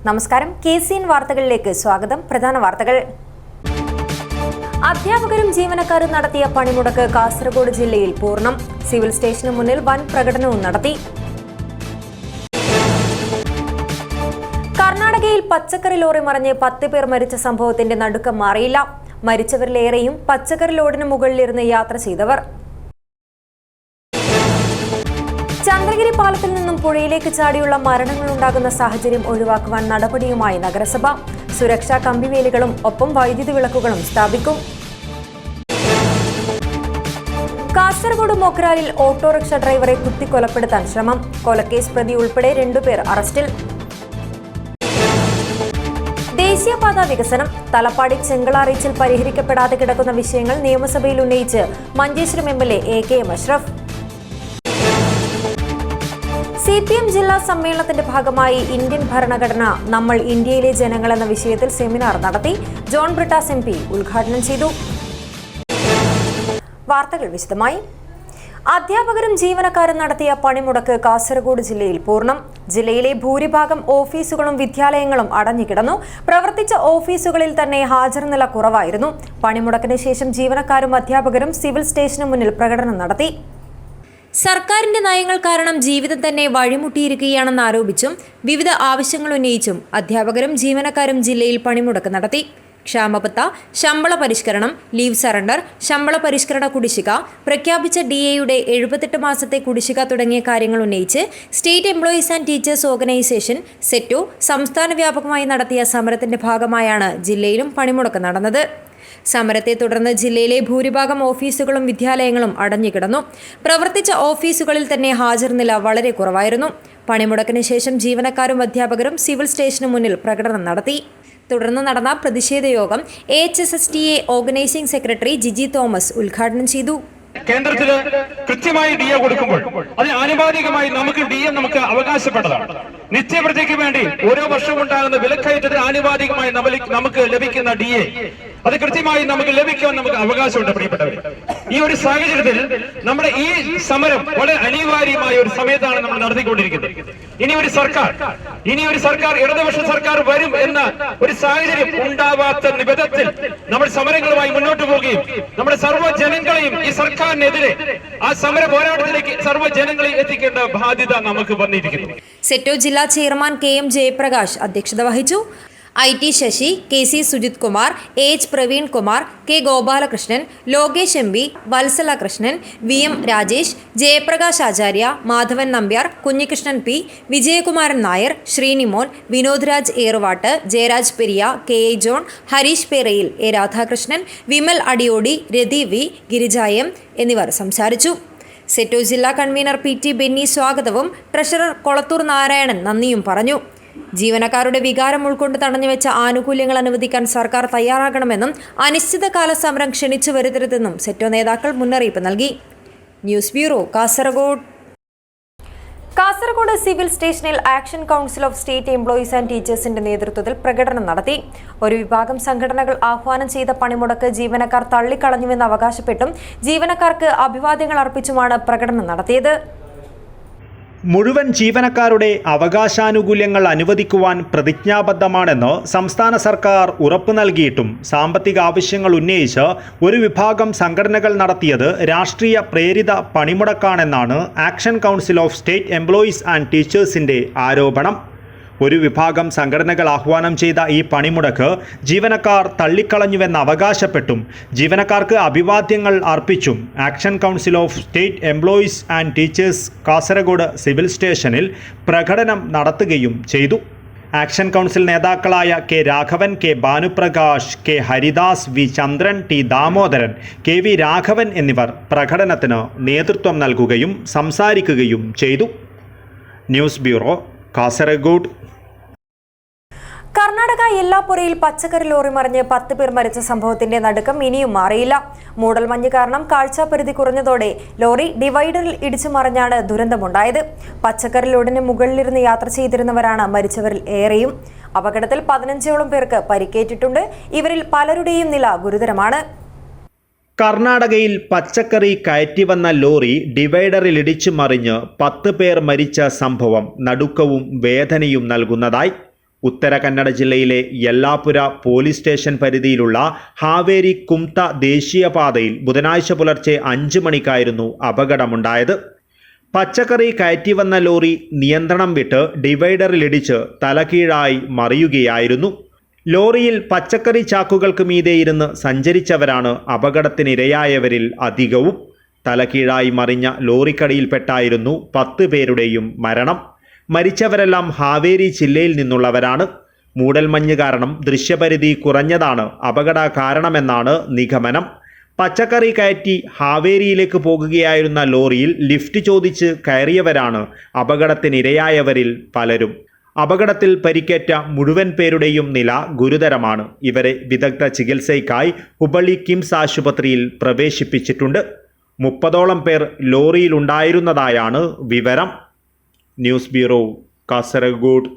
നമസ്കാരം. KCN വാർത്തകളിലേക്ക് സ്വാഗതം. പ്രധാന വാർത്തകൾ. അധ്യാപകരും ജീവനക്കാരും നടത്തിയ പണിമുടക്ക് കാസർഗോഡ് ജില്ലയിൽ പൂർണ്ണം. സിവിൽ സ്റ്റേഷന് മുന്നിൽ വൻ പ്രകടനവും നടത്തി. കർണാടകയിൽ പച്ചക്കറി ലോറി മറിഞ്ഞ് 10 പേർ മരിച്ച സംഭവത്തിന്റെ നടുക്കം മാറിയില്ല. മരിച്ചവരിലേറെയും പച്ചക്കറി ലോഡിന് മുകളിലിരുന്ന് യാത്ര ചെയ്തവർ. ചന്ദ്രഗിരി പാലത്തിൽ നിന്നും പുഴയിലേക്ക് ചാടിയുള്ള മരണങ്ങളുണ്ടാകുന്ന സാഹചര്യം ഒഴിവാക്കുവാൻ നടപടിയുമായി നഗരസഭ. സുരക്ഷാ കമ്പിവേലികളും ഒപ്പം വൈദ്യുതി വിളക്കുകളും സ്ഥാപിക്കും. കാസർഗോഡ് മൊക്രാലിൽ ഓട്ടോറിക്ഷ ഡ്രൈവറെ കുത്തിക്കൊലപ്പെടുത്താൻ ശ്രമം. കൊലക്കേസ് പ്രതി ഉൾപ്പെടെ 2 പേർ അറസ്റ്റിൽ. ദേശീയപാത വികസനം. തലപ്പാടി ചെങ്കള റീച്ചിൽ പരിഹരിക്കപ്പെടാതെ കിടക്കുന്ന വിഷയങ്ങൾ നിയമസഭയിൽ ഉന്നയിച്ച് Manjeshwaram MLA AKM Ashraf. CPM ജില്ലാ സമ്മേളനത്തിന്റെ ഭാഗമായി ഇന്ത്യൻ ഭരണഘടന നമ്മൾ ഇന്ത്യയിലെ ജനങ്ങൾ എന്ന വിഷയത്തിൽ സെമിനാർ നടത്തി. ജോൺ ബ്രിട്ടാസ് MP ഉദ്ഘാടനം ചെയ്തു. വാർത്തകൾ വിശദമായി. അധ്യാപകരും ജീവനക്കാരും നടത്തിയ പണിമുടക്ക് കാസർഗോഡ് ജില്ലയിൽ പൂർണ്ണം. ജില്ലയിലെ ഭൂരിഭാഗം ഓഫീസുകളും വിദ്യാലയങ്ങളും അടഞ്ഞുകിടന്നു. പ്രവർത്തിച്ച ഓഫീസുകളിൽ തന്നെ ഹാജർ നില കുറവായിരുന്നു. പണിമുടക്കിന് ശേഷം ജീവനക്കാരും അധ്യാപകരും സിവിൽ സ്റ്റേഷന് മുന്നിൽ പ്രകടനം നടത്തി. സർക്കാരിന്റെ നയങ്ങൾ കാരണം ജീവിതം തന്നെ വഴിമുട്ടിയിരിക്കുകയാണെന്ന് ആരോപിച്ചും വിവിധ ആവശ്യങ്ങൾ ഉന്നയിച്ചും അധ്യാപകരും ജീവനക്കാരും ജില്ലയിൽ പണിമുടക്ക് നടത്തി. ക്ഷാമബത്ത, ശമ്പള പരിഷ്കരണം, ലീവ് സറണ്ടർ, ശമ്പള പരിഷ്കരണ കുടിശ്ശിക, പ്രഖ്യാപിച്ച DAയുടെ 78 മാസത്തെ കുടിശ്ശിക തുടങ്ങിയ കാര്യങ്ങൾ ഉന്നയിച്ച് state employees and teachers organisation SETO സംസ്ഥാന വ്യാപകമായി നടത്തിയ സമരത്തിന്റെ ഭാഗമായാണ് ജില്ലയിലും പണിമുടക്ക് നടന്നത്. സമരത്തെ തുടർന്ന് ജില്ലയിലെ ഭൂരിഭാഗം ഓഫീസുകളും വിദ്യാലയങ്ങളും അടഞ്ഞുകിടന്നു. പ്രവർത്തിച്ച ഓഫീസുകളിൽ തന്നെ ഹാജർ നില വളരെ കുറവായിരുന്നു. പണിമുടക്കിന് ശേഷം ജീവനക്കാരും അധ്യാപകരും സിവിൽ സ്റ്റേഷന് മുന്നിൽ പ്രകടനം നടത്തി. തുടർന്ന് നടന്ന പ്രതിഷേധ യോഗം AHSSTA organising secretary Jiji Thomas ഉദ്ഘാടനം ചെയ്തു. കേന്ദ്രത്തില് കൃത്യമായി DA കൊടുക്കുമ്പോൾ അതിന് ആനുപാതികമായി നമുക്ക് അവകാശപ്പെട്ടതാണ്. നിത്യവൃത്തിക്ക് വേണ്ടി ഓരോ വർഷവും ഉണ്ടാകുന്ന വിലക്കയറ്റത്തിന് ആനുപാതികമായി നമുക്ക് ലഭിക്കുന്ന DA അത് കൃത്യമായി നമുക്ക് ലഭിക്കാൻ നമുക്ക് അവകാശമുണ്ട്. പ്രിയപ്പെട്ടവർ, ഈ ഒരു സാഹചര്യത്തിൽ നമ്മുടെ ഈ സമരം വളരെ അനിവാര്യമായ ഒരു സമയത്താണ് നമ്മൾ നടത്തിക്കൊണ്ടിരിക്കുന്നത്. ഇനി ഒരു സർക്കാർ ഇടതുപക്ഷ സർക്കാർ വരും എന്ന ഒരു സാഹചര്യം ഉണ്ടാവാത്ത വിധത്തിൽ നമ്മൾ സമരങ്ങളുമായി മുന്നോട്ട് പോവുകയും നമ്മുടെ സർവ്വജനങ്ങളെയും ഈ സർക്കാരിനെതിരെ ആ സമര പോരാട്ടത്തിലേക്ക് സർവ്വജനങ്ങളെയും എത്തിക്കേണ്ട ബാധ്യത നമുക്ക് വന്നിരിക്കുന്നു. സെറ്റോ ജില്ലാ ചെയർമാൻ KM ജയപ്രകാശ് അധ്യക്ഷത വഹിച്ചു. IT Sasi, KC Sujith Kumar, H Praveen Kumar, K Gopalakrishnan, Lokesh MP, Vatsala Krishnan, VM Rajesh, Jayaprakash Acharya, Madhavan Nambiar, Kunhikrishnan P, Vijayakumaran Nair, Sreenimon, Vinod Raj Eruvatt, Jayaraj Periya, KA John, Harish Perayil, A Radhakrishnan, Vimal Adiyodi, Rathi V, Girija M എന്നിവർ സംസാരിച്ചു. സെറ്റോ ജില്ലാ കൺവീനർ PT ബെന്നി സ്വാഗതവും ട്രഷറർ കൊളത്തൂർ നാരായണൻ നന്ദിയും പറഞ്ഞു. ജീവനക്കാരുടെ വികാരം ഉൾക്കൊണ്ട് തടഞ്ഞുവെച്ച ആനുകൂല്യങ്ങൾ അനുവദിക്കാൻ സർക്കാർ തയ്യാറാകണമെന്നും അനിശ്ചിതകാല സമരം ക്ഷണിച്ചു വരുത്തരുതെന്നും സെറ്റോ നേതാക്കൾ മുന്നറിയിപ്പ് നൽകി. News bureau, Kasaragod. Kasaragod civil സ്റ്റേഷനിൽ action council of state employees and ടീച്ചേഴ്സിന്റെ നേതൃത്വത്തിൽ പ്രകടനം നടത്തി. ഒരു വിഭാഗം സംഘടനകൾ ആഹ്വാനം ചെയ്ത പണിമുടക്ക് ജീവനക്കാർ തള്ളിക്കളഞ്ഞുവെന്ന് അവകാശപ്പെട്ടും ജീവനക്കാർക്ക് അഭിവാദ്യങ്ങൾ അർപ്പിച്ചുമാണ് പ്രകടനം നടത്തിയത്. മുഴുവൻ ജീവനക്കാരുടെ അവകാശാനുകൂല്യങ്ങൾ അനുവദിക്കുവാൻ പ്രതിജ്ഞാബദ്ധമാണെന്ന് സംസ്ഥാന സർക്കാർ ഉറപ്പു നൽകിയിട്ടും സാമ്പത്തിക ആവശ്യങ്ങൾ ഉന്നയിച്ച് ഒരു വിഭാഗം സംഘടനകൾ നടത്തിയത് രാഷ്ട്രീയ പ്രേരിത പണിമുടക്കാണെന്നാണ് action council of state employees and ടീച്ചേഴ്സിന്റെ ആരോപണം. ഒരു വിഭാഗം സംഘടനകൾ ആഹ്വാനം ചെയ്ത ഈ പണിമുടക്ക് ജീവനക്കാർ തള്ളിക്കളഞ്ഞുവെന്ന് അവകാശപ്പെട്ടും ജീവനക്കാർക്ക് അഭിവാദ്യങ്ങൾ അർപ്പിച്ചും action council of state employees and teachers Kasaragod civil സ്റ്റേഷനിൽ പ്രകടനം നടത്തുകയും ചെയ്തു. ആക്ഷൻ കൗൺസിൽ നേതാക്കളായ K Raghavan, K Bhanuprakash, K Haridas, V Chandran, T Damodaran, KV Raghavan എന്നിവർ പ്രകടനത്തിന് നേതൃത്വം നൽകുകയും സംസാരിക്കുകയും ചെയ്തു. News bureau, Kasaragod. കർണാടക യെല്ലാപുരയിൽ പച്ചക്കറി ലോറി മറിഞ്ഞ് 10 പേർ മരിച്ച സംഭവത്തിന്റെ നടുക്കം ഇനിയും മാറിയില്ല. മൂടൽമഞ്ഞ് കാരണം കാഴ്ചാപരിധി കുറഞ്ഞതോടെ ലോറി ഡിവൈഡറിൽ ഇടിച്ചു മറിഞ്ഞാണ് ദുരന്തമുണ്ടായത്. പച്ചക്കറി ലോഡിന് മുകളിലിരുന്ന് യാത്ര ചെയ്തിരുന്നവരാണ് മരിച്ചവരിൽ ഏറെയും. അപകടത്തിൽ 15ഓളം പേർക്ക് പരിക്കേറ്റിട്ടുണ്ട്. ഇവരിൽ പലരുടെയും നില ഗുരുതരമാണ്. കർണാടകയിൽ പച്ചക്കറി കയറ്റി വന്ന ലോറി ഡിവൈഡറിലിടിച്ചു മറിഞ്ഞ് 10 പേർ മരിച്ച സംഭവം നടുക്കവും വേദനയും നൽകുന്നതായി. ഉത്തര കന്നഡ ജില്ലയിലെ യെല്ലാപുര പോലീസ് സ്റ്റേഷൻ പരിധിയിലുള്ള ഹാവേരി കുംത ദേശീയപാതയിൽ ബുധനാഴ്ച പുലർച്ചെ 5 മണിക്കായിരുന്നു അപകടമുണ്ടായത്. പച്ചക്കറി കയറ്റി വന്ന ലോറി നിയന്ത്രണം വിട്ട് ഡിവൈഡറിലിടിച്ച് തലകീഴായി മറിയുകയായിരുന്നു. ലോറിയിൽ പച്ചക്കറി ചാക്കുകൾക്ക് മീതെ ഇരുന്ന് സഞ്ചരിച്ചവരാണ് അപകടത്തിനിരയായവരിൽ അധികവും. തലകീഴായി മറിഞ്ഞ ലോറിക്കടിയിൽപ്പെട്ടായിരുന്നു 10 പേരുടെയും മരണം. മരിച്ചവരെല്ലാം ഹാവേരി ജില്ലയിൽ നിന്നുള്ളവരാണ്. മൂടൽമഞ്ഞ് കാരണം ദൃശ്യപരിധി കുറഞ്ഞതാണ് അപകട കാരണമെന്നാണ് നിഗമനം. പച്ചക്കറി കയറ്റി ഹാവേരിയിലേക്ക് പോകുകയായിരുന്ന ലോറിയിൽ ലിഫ്റ്റ് ചോദിച്ച് കയറിയവരാണ് അപകടത്തിനിരയായവരിൽ പലരും. അപകടത്തിൽ പരിക്കേറ്റ മുഴുവൻ പേരുടെയും നില ഗുരുതരമാണ്. ഇവരെ വിദഗ്ധ ചികിത്സയ്ക്കായി ഹുബളി കിംസ് ആശുപത്രിയിൽ പ്രവേശിപ്പിച്ചിട്ടുണ്ട്. 30ഓളം പേർ ലോറിയിലുണ്ടായിരുന്നതായാണ് വിവരം. News bureau, Kasaragod.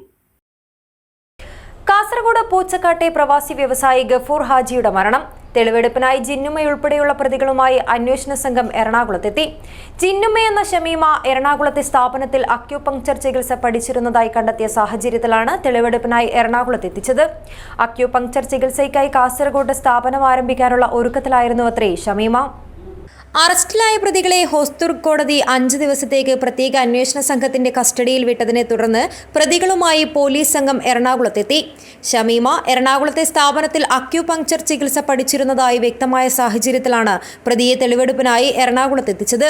കാസർഗോഡ് പൂച്ചക്കാട്ടെ പ്രവാസി വ്യവസായി ഗഫൂർ ഹാജിയുടെ മരണം. തെളിവെടുപ്പിനായി ജിന്നുമ്മയുൾപ്പെടെയുള്ള പ്രതികളുമായി അന്വേഷണ സംഘം എറണാകുളത്തെത്തി. ജിന്നുമ്മ എന്ന ഷമീമ എറണാകുളത്തെ സ്ഥാപനത്തിൽ അക്യൂപങ്ക്ചർ ചികിത്സ പഠിച്ചിരുന്നതായി കണ്ടെത്തിയ സാഹചര്യത്തിലാണ് തെളിവെടുപ്പിനായി എറണാകുളത്തെത്തിച്ചത്. അക്യൂപങ്ക്ചർ ചികിത്സയ്ക്കായി കാസർഗോഡ് സ്ഥാപനം ആരംഭിക്കാനുള്ള ഒരുക്കത്തിലായിരുന്നു അത്രേ ഷമീമ. അറസ്റ്റിലായ പ്രതികളെ ഹോസ്ദുർഗ് കോടതി 5 ദിവസത്തേക്ക് പ്രത്യേക അന്വേഷണ സംഘത്തിന്റെ കസ്റ്റഡിയിൽ വിട്ടതിനെ തുടർന്ന് പ്രതികളുമായി പോലീസ് സംഘം എറണാകുളത്തെത്തി. ഷമീമ എറണാകുളത്തെ സ്ഥാപനത്തിൽ അക്യൂപങ്ക്ചർ ചികിത്സ പഠിച്ചിരുന്നതായി വ്യക്തമായ സാഹചര്യത്തിലാണ് പ്രതിയെ തെളിവെടുപ്പിനായി എറണാകുളത്തെത്തിച്ചത്.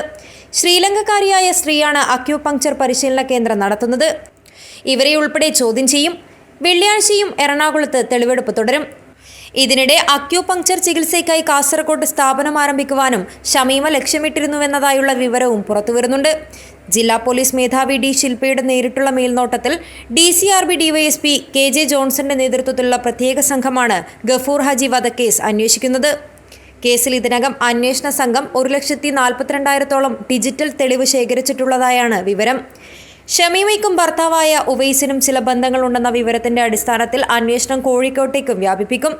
ശ്രീലങ്കക്കാരിയായ സ്ത്രീയാണ് അക്യൂപങ്ക്ചർ പരിശീലന കേന്ദ്രം നടത്തുന്നത്. ഇവരെ ഉൾപ്പെടെ ചോദ്യം ചെയ്യും. വെള്ളിയാഴ്ചയും എറണാകുളത്ത് തെളിവെടുപ്പ് തുടരും. ഇതിനിടെ അക്യൂപങ്ക്ചർ ചികിത്സയ്ക്കായി കാസർഗോഡ് സ്ഥാപനം ആരംഭിക്കുവാനും ഷമീമ ലക്ഷ്യമിട്ടിരുന്നുവെന്നതായുള്ള വിവരവും പുറത്തുവരുന്നുണ്ട്. ജില്ലാ പോലീസ് മേധാവി ഡി ശില്പയുടെ നേരിട്ടുള്ള മേൽനോട്ടത്തിൽ DCRB ഡിവൈഎസ്പി KJ ജോൺസന്റെ നേതൃത്വത്തിലുള്ള പ്രത്യേക സംഘമാണ് ഗഫൂർ ഹാജി വധക്കേസ് അന്വേഷിക്കുന്നത്. കേസിൽ ഇതിനകം അന്വേഷണ സംഘം 1,42,000 ഡിജിറ്റൽ തെളിവ് ശേഖരിച്ചിട്ടുള്ളതായാണ് വിവരം. ഷമീമയ്ക്കും ഭർത്താവായ ഉവൈസിനും ചില ബന്ധങ്ങളുണ്ടെന്ന വിവരത്തിന്റെ അടിസ്ഥാനത്തിൽ അന്വേഷണം കോഴിക്കോട്ടേക്കും വ്യാപിപ്പിക്കും.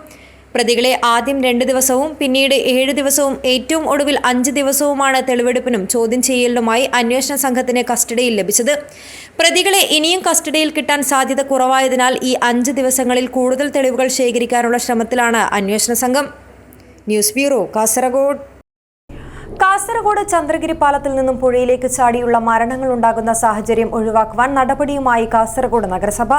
പ്രതികളെ ആദ്യം 2 ദിവസവും പിന്നീട് 7 ദിവസവും ഏറ്റവും ഒടുവിൽ 5 ദിവസവുമാണ് തെളിവെടുപ്പിനും ചോദ്യം ചെയ്യലിനുമായി അന്വേഷണ സംഘത്തിന് കസ്റ്റഡിയിൽ ലഭിച്ചത്. പ്രതികളെ ഇനിയും കസ്റ്റഡിയിൽ കിട്ടാൻ സാധ്യത കുറവായതിനാൽ ഈ 5 ദിവസങ്ങളിൽ കൂടുതൽ തെളിവുകൾ ശേഖരിക്കാനുള്ള ശ്രമത്തിലാണ് അന്വേഷണ സംഘം. News bureau, Kasaragod. കാസർഗോഡ് ചന്ദ്രഗിരി പാലത്തിൽ നിന്നും പുഴയിലേക്ക് ചാടിയുള്ള മരണങ്ങൾ ഉണ്ടാകുന്ന സാഹചര്യം ഒഴിവാക്കുവാൻ നടപടിയുമായി കാസർഗോഡ് നഗരസഭ.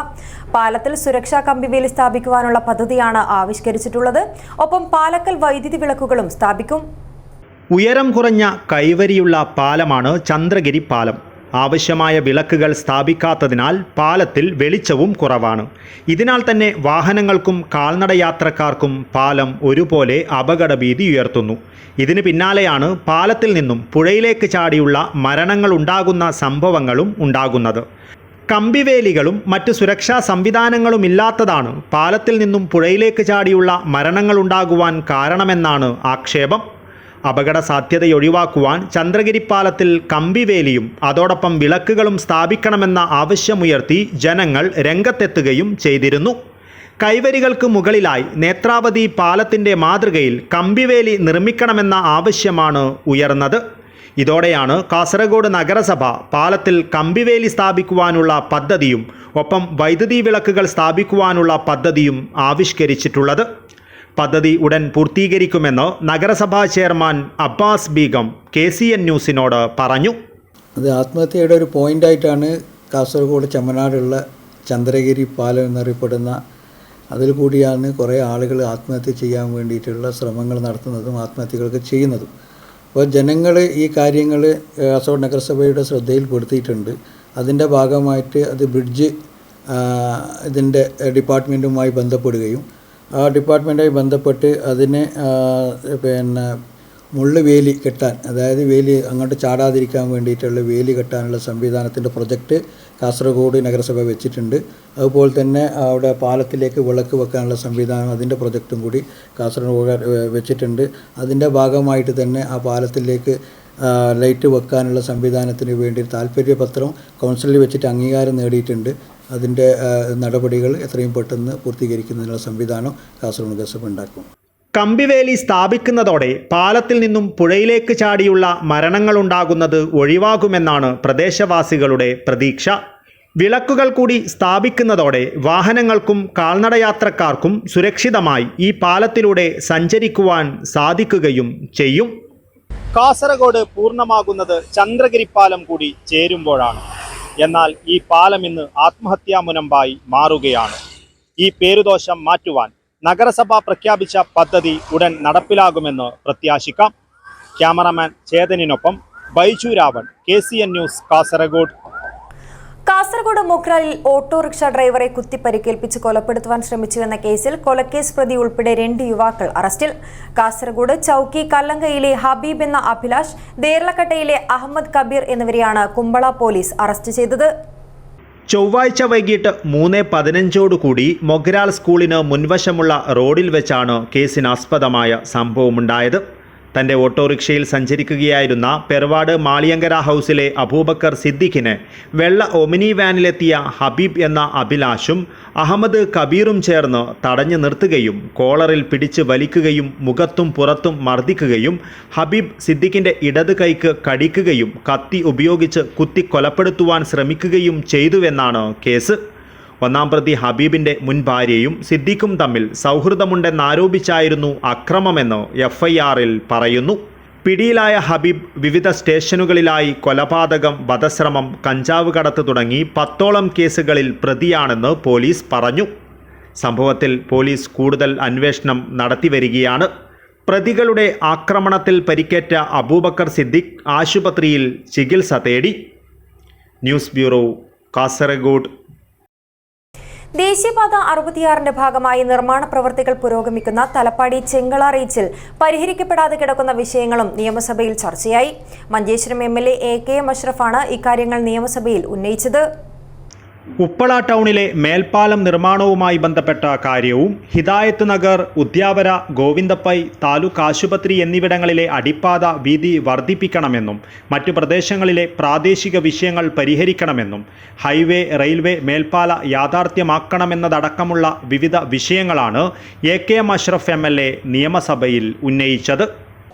പാലത്തിൽ സുരക്ഷാ കമ്പിവേലി സ്ഥാപിക്കുവാനുള്ള പദ്ധതിയാണ് ആവിഷ്കരിച്ചിട്ടുള്ളത്. ഒപ്പം പാലക്കൽ വൈദ്യുതി വിളക്കുകളും സ്ഥാപിക്കും. ഉയരം കുറഞ്ഞ കൈവരിയുള്ള പാലമാണ് ചന്ദ്രഗിരി പാലം. ആവശ്യമായ വിളക്കുകൾ സ്ഥാപിക്കാത്തതിനാൽ പാലത്തിൽ വെളിച്ചവും കുറവാണ്. ഇതിനാൽ തന്നെ വാഹനങ്ങൾക്കും കാൽനടയാത്രക്കാർക്കും പാലം ഒരുപോലെ അപകടഭീതി ഉയർത്തുന്നു. ഇതിന് പിന്നാലെയാണ് പാലത്തിൽ നിന്നും പുഴയിലേക്ക് ചാടിയുള്ള മരണങ്ങൾ ഉണ്ടാകുന്ന സംഭവങ്ങളും ഉണ്ടാകുന്നത്. കമ്പിവേലികളും മറ്റ് സുരക്ഷാ സംവിധാനങ്ങളും ഇല്ലാത്തതാണ് പാലത്തിൽ നിന്നും പുഴയിലേക്ക് ചാടിയുള്ള മരണങ്ങൾ ഉണ്ടാകുവാൻ കാരണമെന്നാണ് ആക്ഷേപം. അപകട സാധ്യതയൊഴിവാക്കുവാൻ ചന്ദ്രഗിരി പാലത്തിൽ കമ്പിവേലിയും അതോടൊപ്പം വിളക്കുകളും സ്ഥാപിക്കണമെന്ന ആവശ്യമുയർത്തി ജനങ്ങൾ രംഗത്തെത്തുകയും ചെയ്തിരുന്നു. കൈവരികൾക്ക് മുകളിലായി നേത്രാവതി പാലത്തിൻ്റെ മാതൃകയിൽ കമ്പിവേലി നിർമ്മിക്കണമെന്ന ആവശ്യമാണ് ഉയർന്നത്. ഇതോടെയാണ് കാസർഗോഡ് നഗരസഭ പാലത്തിൽ കമ്പിവേലി സ്ഥാപിക്കുവാനുള്ള പദ്ധതിയും ഒപ്പം വൈദ്യുതി വിളക്കുകൾ സ്ഥാപിക്കുവാനുള്ള പദ്ധതിയും ആവിഷ്കരിച്ചിട്ടുള്ളത്. പദ്ധതി ഉടൻ പൂർത്തീകരിക്കുമെന്ന് നഗരസഭാ ചെയർമാൻ അബ്ബാസ് ബീഗം KCN ന്യൂസിനോട് പറഞ്ഞു. അത് ആത്മഹത്യയുടെ ഒരു പോയിൻ്റായിട്ടാണ് കാസർഗോഡ് ചെമ്മനാടുള്ള ചന്ദ്രഗിരി പാലം എന്നറിയപ്പെടുന്ന അതിൽ കൂടിയാണ് കുറേ ആളുകൾ ആത്മഹത്യ ചെയ്യാൻ വേണ്ടിയിട്ടുള്ള ശ്രമങ്ങൾ നടത്തുന്നതും ആത്മഹത്യകളൊക്കെ ചെയ്യുന്നതും. അപ്പോൾ ജനങ്ങൾ ഈ കാര്യങ്ങൾ കാസർഗോഡ് നഗരസഭയുടെ ശ്രദ്ധയിൽപ്പെടുത്തിയിട്ടുണ്ട്. അതിൻ്റെ ഭാഗമായിട്ട് അത് ബ്രിഡ്ജ് ഇതിൻ്റെ ഡിപ്പാർട്ട്മെൻറ്റുമായി ബന്ധപ്പെടുകയും ആ ഡിപ്പാർട്ട്മെൻറ്റുമായി ബന്ധപ്പെട്ട് അതിനെ മുള്ള് വേലി കെട്ടാൻ, അതായത് വേലി അങ്ങോട്ട് ചാടാതിരിക്കാൻ വേണ്ടിയിട്ടുള്ള വേലി കെട്ടാനുള്ള സംവിധാനത്തിൻ്റെ പ്രൊജക്റ്റ് കാസർഗോഡ് നഗരസഭ വെച്ചിട്ടുണ്ട്. അതുപോലെ തന്നെ അവിടെ പാലത്തിലേക്ക് വിളക്ക് വെക്കാനുള്ള സംവിധാനം അതിൻ്റെ പ്രൊജക്റ്റും കൂടി കാസർഗോഡ് വെച്ചിട്ടുണ്ട്. അതിൻ്റെ ഭാഗമായിട്ട് തന്നെ ആ പാലത്തിലേക്ക് ലൈറ്റ് വെക്കാനുള്ള സംവിധാനത്തിന് വേണ്ടി താല്പര്യപത്രം കൗൺസിലിൽ വെച്ചിട്ട് അംഗീകാരം നേടിയിട്ടുണ്ട്. അതിൻ്റെ നടപടികൾ എത്രയും പെട്ടെന്ന് പൂർത്തീകരിക്കുന്നതിനുള്ള സംവിധാനം കാസർഗോഡ് നഗരസഭ ഉണ്ടാക്കും. കമ്പിവേലി സ്ഥാപിക്കുന്നതോടെ പാലത്തിൽ നിന്നും പുഴയിലേക്ക് ചാടിയുള്ള മരണങ്ങളുണ്ടാകുന്നത് ഒഴിവാകുമെന്നാണ് പ്രദേശവാസികളുടെ പ്രതീക്ഷ. വിളക്കുകൾ കൂടി സ്ഥാപിക്കുന്നതോടെ വാഹനങ്ങൾക്കും കാൽനടയാത്രക്കാർക്കും സുരക്ഷിതമായി ഈ പാലത്തിലൂടെ സഞ്ചരിക്കുവാൻ സാധിക്കുകയും ചെയ്യും. കാസർഗോഡ് പൂർണ്ണമാകുന്നത് ചന്ദ്രഗിരി പാലം കൂടി ചേരുമ്പോഴാണ്. എന്നാൽ ഈ പാലം ഇന്ന് ആത്മഹത്യാ മുനമ്പായി മാറുകയാണ്. ഈ പേരുദോഷം മാറ്റുവാൻ നഗരസഭ പ്രഖ്യാപിച്ച പദ്ധതി ഉടൻ നടപ്പിലാകുമെന്ന് പ്രത്യാശിക്കാം. ക്യാമറാമാൻ ചേതനിനൊപ്പം ബൈജു രാവൺ, KCN ന്യൂസ്, കാസർഗോഡ്. കാസർഗോഡ് മൊഗ്രാലിൽ ഓട്ടോറിക്ഷ ഡ്രൈവറെ കുത്തിപ്പരിക്കേൽപ്പിച്ച് കൊലപ്പെടുത്തുവാൻ ശ്രമിച്ചുവെന്ന കേസിൽ കൊലക്കേസ് പ്രതി ഉൾപ്പെടെ 2 യുവാക്കൾ അറസ്റ്റിൽ. കാസർഗോഡ് ചൌക്കി കല്ലങ്കയിലെ ഹബീബ് എന്ന അഭിലാഷ്, ദേർലക്കട്ടയിലെ അഹമ്മദ് കബീർ എന്നിവരെയാണ് കുമ്പള പോലീസ് അറസ്റ്റ് ചെയ്തത്. ചൊവ്വാഴ്ച വൈകിട്ട് 3:15 മൊഗ്രാൽ സ്കൂളിന് മുൻവശമുള്ള റോഡിൽ വെച്ചാണ് കേസിനാസ്പദമായ സംഭവമുണ്ടായത്. തൻ്റെ ഓട്ടോറിക്ഷയിൽ സഞ്ചരിക്കുകയായിരുന്ന പെർവാട് മാളിയങ്കര ഹൗസിലെ അബൂബക്കർ സിദ്ദിഖിനെ വെള്ള ഒമിനി വാനിലെത്തിയ ഹബീബ് എന്ന അഭിലാഷും അഹമ്മദ് കബീറും ചേർന്ന് തടഞ്ഞു നിർത്തുകയും കോളറിൽ പിടിച്ച് വലിക്കുകയും മുഖത്തും പുറത്തും മർദ്ദിക്കുകയും ഹബീബ് സിദ്ദിഖിൻ്റെ ഇടത് കൈക്ക് കടിക്കുകയും കത്തി ഉപയോഗിച്ച് കുത്തി കൊലപ്പെടുത്തുവാൻ ശ്രമിക്കുകയും ചെയ്തുവെന്നാണ് കേസ്. ഒന്നാം പ്രതി ഹബീബിൻ്റെ മുൻ ഭാര്യയും സിദ്ദിഖും തമ്മിൽ സൗഹൃദമുണ്ടെന്നാരോപിച്ചായിരുന്നു അക്രമമെന്ന് FIR-ൽ പറയുന്നു. പിടിയിലായ ഹബീബ് വിവിധ സ്റ്റേഷനുകളിലായി കൊലപാതകം, വധശ്രമം, കഞ്ചാവ് കടത്ത് തുടങ്ങി 10ഓളം കേസുകളിൽ പ്രതിയാണെന്ന് പോലീസ് പറഞ്ഞു. സംഭവത്തിൽ പോലീസ് കൂടുതൽ അന്വേഷണം നടത്തിവരികയാണ്. പ്രതികളുടെ ആക്രമണത്തിൽ പരിക്കേറ്റ അബൂബക്കർ സിദ്ദിഖ് ആശുപത്രിയിൽ ചികിത്സ തേടി. News bureau, Kasaragod. ദേശീയപാത 66ന്റെ ഭാഗമായി നിർമ്മാണ പ്രവൃത്തികൾ പുരോഗമിക്കുന്ന തലപ്പാടി ചെങ്കള റീച്ചിൽ പരിഹരിക്കപ്പെടാതെ കിടക്കുന്ന വിഷയങ്ങളും നിയമസഭയിൽ ചർച്ചയായി. മഞ്ചേശ്വരം MLA AKM അഷ്റഫാണ് ഇക്കാര്യങ്ങൾ നിയമസഭയിൽ ഉന്നയിച്ചത്. ഉപ്പള ടൗണിലെ മേൽപ്പാലം നിർമ്മാണവുമായി ബന്ധപ്പെട്ട കാര്യവും ഹിദായത്ത് നഗർ, ഉദ്യാവര, ഗോവിന്ദപ്പൈ താലൂക്ക് ആശുപത്രി എന്നിവിടങ്ങളിലെ അടിപ്പാത വീതി വർദ്ധിപ്പിക്കണമെന്നും മറ്റു പ്രദേശങ്ങളിലെ പ്രാദേശിക വിഷയങ്ങൾ പരിഹരിക്കണമെന്നും ഹൈവേ, റെയിൽവേ മേൽപ്പാല യാഥാർത്ഥ്യമാക്കണമെന്നതടക്കമുള്ള വിവിധ വിഷയങ്ങളാണ് AKM അഷ്റഫ് MLA നിയമസഭയിൽ ഉന്നയിച്ചത്.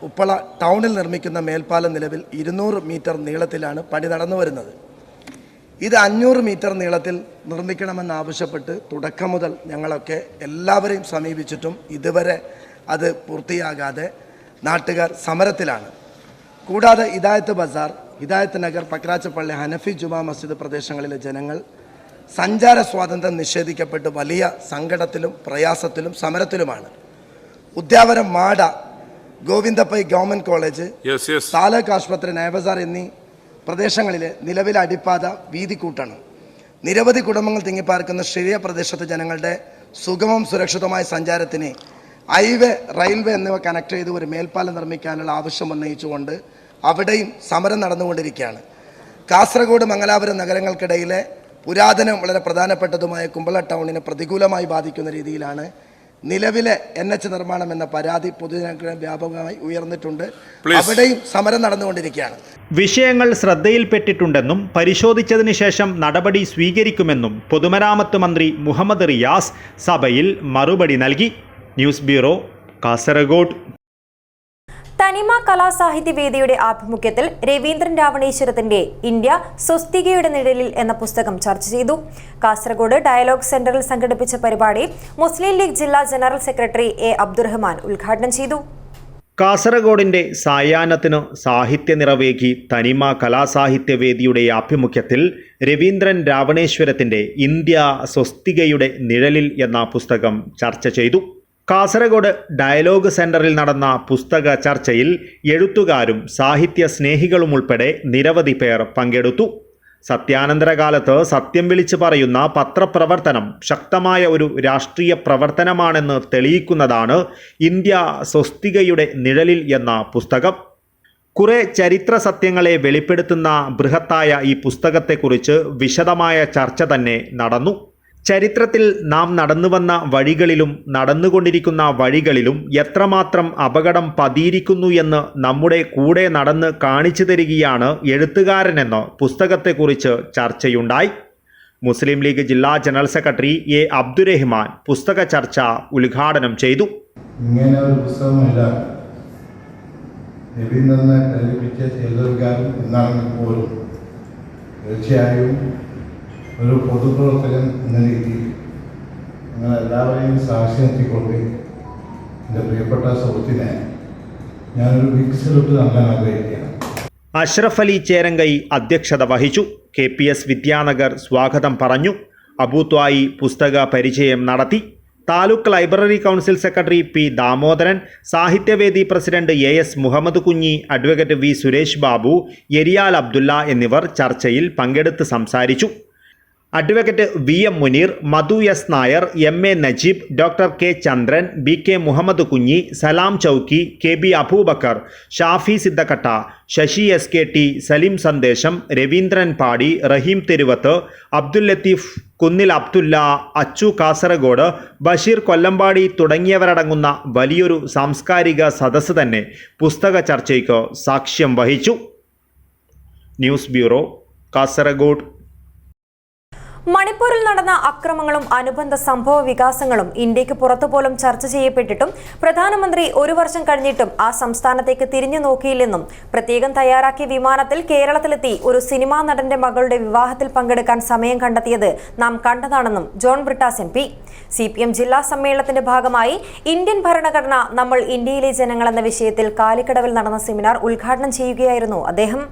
ഉപ്പള ടൗണിൽ നിർമ്മിക്കുന്ന മേൽപ്പാലം നിലവിൽ 200 മീറ്റർ നീളത്തിലാണ് പണി നടന്നു വരുന്നത്. ഇത് 500 മീറ്റർ നീളത്തിൽ നിർമ്മിക്കണമെന്നാവശ്യപ്പെട്ട് തുടക്കം മുതൽ ഞങ്ങളൊക്കെ എല്ലാവരെയും സമീപിച്ചിട്ടും ഇതുവരെ അത് പൂർത്തിയാകാതെ നാട്ടുകാർ സമരത്തിലാണ്. കൂടാതെ ഹിദായത്ത് ബസാർ, ഹിദായത്ത് നഗർ, പക്രാച്ചപ്പള്ളി, ഹനഫി ജുമാ മസ്ജിദ് പ്രദേശങ്ങളിലെ ജനങ്ങൾ സഞ്ചാര സ്വാതന്ത്ര്യം നിഷേധിക്കപ്പെട്ട് വലിയ സങ്കടത്തിലും പ്രയാസത്തിലും സമരത്തിലുമാണ്. ഉദ്യാവരം, മാട, ഗോവിന്ദപ്പൈ ഗവൺമെൻറ് കോളേജ്, താലൂക്ക് ആശുപത്രി, നയബസാർ എന്നീ പ്രദേശങ്ങളിലെ നിലവിലെ അടിപ്പാത വീതി കൂട്ടണം. നിരവധി കുടുംബങ്ങൾ തിങ്ങിപ്പാർക്കുന്ന ഷിരിയ പ്രദേശത്തെ ജനങ്ങളുടെ സുഗമവും സുരക്ഷിതമായ സഞ്ചാരത്തിന് ഹൈവേ, റെയിൽവേ എന്നിവ കണക്ട് ചെയ്ത് ഒരു മേൽപ്പാലം നിർമ്മിക്കാനുള്ള ആവശ്യം ഉന്നയിച്ചുകൊണ്ട് അവിടെയും സമരം നടന്നുകൊണ്ടിരിക്കുകയാണ്. കാസർഗോഡ്, മംഗലാപുരം നഗരങ്ങൾക്കിടയിലെ പുരാതനം വളരെ പ്രധാനപ്പെട്ടതുമായ കുമ്പള ടൗണിനെ പ്രതികൂലമായി ബാധിക്കുന്ന രീതിയിലാണ് നിലവിലെ NH നിർമ്മാണം എന്ന പരാതി പൊതുജനങ്ങൾക്ക് വ്യാപകമായി ഉയർന്നിട്ടുണ്ട്. അവിടെയും സമരം നടന്നുകൊണ്ടിരിക്കുകയാണ്. വിഷയങ്ങൾ ശ്രദ്ധയിൽപ്പെട്ടിട്ടുണ്ടെന്നും പരിശോധിച്ചതിന് ശേഷം നടപടി സ്വീകരിക്കുമെന്നും പൊതുമരാമത്ത് മന്ത്രി മുഹമ്മദ് റിയാസ് സഭയിൽ മറുപടി നൽകി. News bureau, Kasaragod. തനിമ കലാസാഹിത്യവേദിയുടെ ആഭിമുഖ്യത്തിൽ രവീന്ദ്രൻ രാവണേശ്വരത്തിന്റെ ഇന്ത്യ സ്വസ്തികയുടെ നിഴലിൽ എന്ന പുസ്തകം ചർച്ച ചെയ്തു. കാസർഗോഡ് ഡയലോഗ് സെന്ററിൽ സംഘടിപ്പിച്ച പരിപാടി മുസ്ലിം ലീഗ് ജില്ലാ ജനറൽ സെക്രട്ടറി A. അബ്ദുറഹ്മാൻ ഉദ്ഘാടനം ചെയ്തു. കാസർഗോഡിന്റെ സായാഹ്നത്തിന് സാഹിത്യ നിറവേകി തനിമ കലാസാഹിത്യവേദിയുടെ ആഭിമുഖ്യത്തിൽ രവീന്ദ്രൻ രാവണേശ്വരത്തിന്റെ ഇന്ത്യ സ്വസ്തികയുടെ നിഴലിൽ എന്ന പുസ്തകം ചർച്ച ചെയ്തു. കാസർഗോഡ് ഡയലോഗ് സെന്ററിൽ നടന്ന പുസ്തക ചർച്ചയിൽ എഴുത്തുകാരും സാഹിത്യ സ്നേഹികളും ഉൾപ്പെടെ നിരവധി പേർ പങ്കെടുത്തു. സത്യാനന്തരകാലത്ത് സത്യം വിളിച്ചു പറയുന്ന പത്രപ്രവർത്തനം ശക്തമായ ഒരു രാഷ്ട്രീയ പ്രവർത്തനമാണെന്ന് തെളിയിക്കുന്നതാണ് ഇന്ത്യ സ്വസ്തികയുടെ നിഴലിൽ എന്ന പുസ്തകം. കുറെ ചരിത്ര സത്യങ്ങളെ വെളിപ്പെടുത്തുന്ന ബൃഹത്തായ ഈ പുസ്തകത്തെക്കുറിച്ച് വിശദമായ ചർച്ച തന്നെ നടന്നു. ചരിത്രത്തിൽ നാം നടന്നുവന്ന വഴികളിലും നടന്നുകൊണ്ടിരിക്കുന്ന വഴികളിലും എത്രമാത്രം അപകടം പതിയിരിക്കുന്നു എന്ന് നമ്മുടെ കൂടെ നടന്ന് കാണിച്ചു തരികയാണ് എഴുത്തുകാരനെന്ന് പുസ്തകത്തെക്കുറിച്ച് ചർച്ചയുണ്ടായി. മുസ്ലിം ലീഗ് ജില്ലാ ജനറൽ സെക്രട്ടറി A. അബ്ദുറഹ്മാൻ പുസ്തക ചർച്ച ഉദ്ഘാടനം ചെയ്തു. ഇങ്ങനെ ഒരു പുസ്തകമില്ല രവീന്ദ്രനെ പ്രേരിപ്പിച്ച എഴുത്തുകാരൻ എന്നാണെങ്കിൽ പോലും തീർച്ചയായും ഒരു പൊതുപ്രവർത്തകൻ എന്ന രീതിയിൽ നിങ്ങളെല്ലാവരെയും സാക്ഷി നിർത്തിക്കൊണ്ട് എൻ്റെ പ്രിയപ്പെട്ട സുഹൃത്തിനെ ഞാനൊരു ബിഗ് സല്യൂട്ട് നൽകാൻ ആഗ്രഹിക്കുകയാണ്. അഷ്റഫ് അലി ചേരങ്കൈ അധ്യക്ഷത വഹിച്ചു. KPS വിദ്യാനഗർ സ്വാഗതം പറഞ്ഞു. അബൂത്വായി പുസ്തക പരിചയം നടത്തി. Taluk library council secretary P. Damodaran, Sahityavedi president AS Muhammad Kunhi, advocate V. Suresh Babu, Eriyal Abdulla എന്നിവർ ചർച്ചയിൽ പങ്കെടുത്ത് സംസാരിച്ചു. Advocate VM Muneer, Madhu S. Nair, MA Najeeb, doctor K. Chandran, BK Muhammad Kunhi, Salam ചൗക്കി, KB അബൂബക്കർ, ഷാഫി സിദ്ദക്കട്ട, ശശി SKT, സലീം സന്ദേശം, രവീന്ദ്രൻ പാടി, റഹീം തെരുവത്ത്, അബ്ദുൽ ലത്തീഫ് കുന്നിൽ, അബ്ദുല്ല, അച്ചു കാസർഗോഡ്, ബഷീർ കൊല്ലമ്പാടി തുടങ്ങിയവരടങ്ങുന്ന വലിയൊരു സാംസ്കാരിക സദസ്സ് തന്നെ പുസ്തക ചർച്ചയ്ക്ക് സാക്ഷ്യം വഹിച്ചു. News bureau, Kasaragod. മണിപ്പൂരിൽ നടന്ന അക്രമങ്ങളും അനുബന്ധ സംഭവ വികാസങ്ങളും ഇന്ത്യക്ക് പുറത്തുപോലും ചർച്ച ചെയ്യപ്പെട്ടിട്ടും പ്രധാനമന്ത്രി ഒരു വർഷം കഴിഞ്ഞിട്ടും ആ സംസ്ഥാനത്തേക്ക് തിരിഞ്ഞു നോക്കിയില്ലെന്നും പ്രത്യേകം തയ്യാറാക്കിയ വിമാനത്തിൽ കേരളത്തിലെത്തി ഒരു സിനിമാ നടന്റെ മകളുടെ വിവാഹത്തിൽ പങ്കെടുക്കാൻ സമയം കണ്ടെത്തിയത് നാം കണ്ടതാണെന്നും ജോൺ ബ്രിട്ടാസ് MP. CPM ജില്ലാ സമ്മേളനത്തിന്റെ ഭാഗമായി ഇന്ത്യൻ ഭരണഘടന നമ്മൾ ഇന്ത്യയിലെ ജനങ്ങൾ എന്ന വിഷയത്തിൽ കാലിക്കടവിൽ നടന്ന സെമിനാർ ഉദ്ഘാടനം ചെയ്യുകയായിരുന്നു അദ്ദേഹം.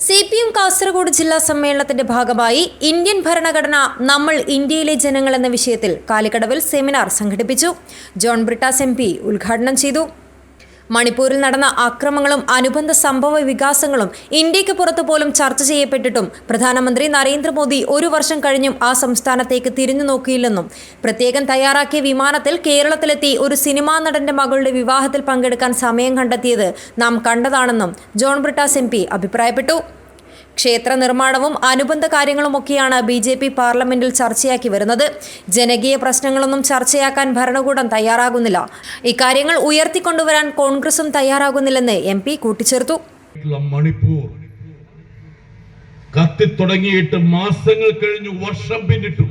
CPM കാസർഗോഡ് ജില്ലാ സമ്മേളനത്തിന്റെ ഭാഗമായി ഇന്ത്യൻ ഭരണഘടന നമ്മൾ ഇന്ത്യയിലെ ജനങ്ങൾ എന്ന വിഷയത്തിൽ കാലിക്കടവിൽ സെമിനാർ സംഘടിപ്പിച്ചു. ജോൺ ബ്രിട്ടാസ് MP ഉദ്ഘാടനം ചെയ്തു. മണിപ്പൂരിൽ നടന്ന അക്രമങ്ങളും അനുബന്ധ സംഭവ വികാസങ്ങളും ഇന്ത്യക്ക് പുറത്തു പോലും ചർച്ച ചെയ്യപ്പെട്ടിട്ടും പ്രധാനമന്ത്രി നരേന്ദ്രമോദി ഒരു വർഷം കഴിഞ്ഞും ആ സംസ്ഥാനത്തേക്ക് തിരിഞ്ഞു നോക്കിയില്ലെന്നും പ്രത്യേകം തയ്യാറാക്കിയ വിമാനത്തിൽ കേരളത്തിലെത്തി ഒരു സിനിമാ നടന്റെ മകളുടെ വിവാഹത്തിൽ പങ്കെടുക്കാൻ സമയം കണ്ടെത്തിയത് നാം കണ്ടതാണെന്നും ജോൺ ബ്രിട്ടാസ് MP അഭിപ്രായപ്പെട്ടു. ക്ഷേത്ര നിർമ്മാണവും അനുബന്ധ കാര്യങ്ങളുമൊക്കെയാണ് BJP പാർലമെന്റിൽ ചർച്ചയാക്കി വരുന്നത്. ജനകീയ പ്രശ്നങ്ങളൊന്നും ചർച്ചയാക്കാൻ ഭരണകൂടം തയ്യാറാകുന്നില്ല. ഇക്കാര്യങ്ങൾ ഉയർത്തിക്കൊണ്ടുവരാൻ കോൺഗ്രസും തയ്യാറാകുന്നില്ലെന്ന് MP കൂട്ടിച്ചേർത്തു. മണിപ്പൂർ കത്തിത്തുടങ്ങിയിട്ട് മാസങ്ങൾ കഴിഞ്ഞു, വർഷം പിന്നിട്ടു.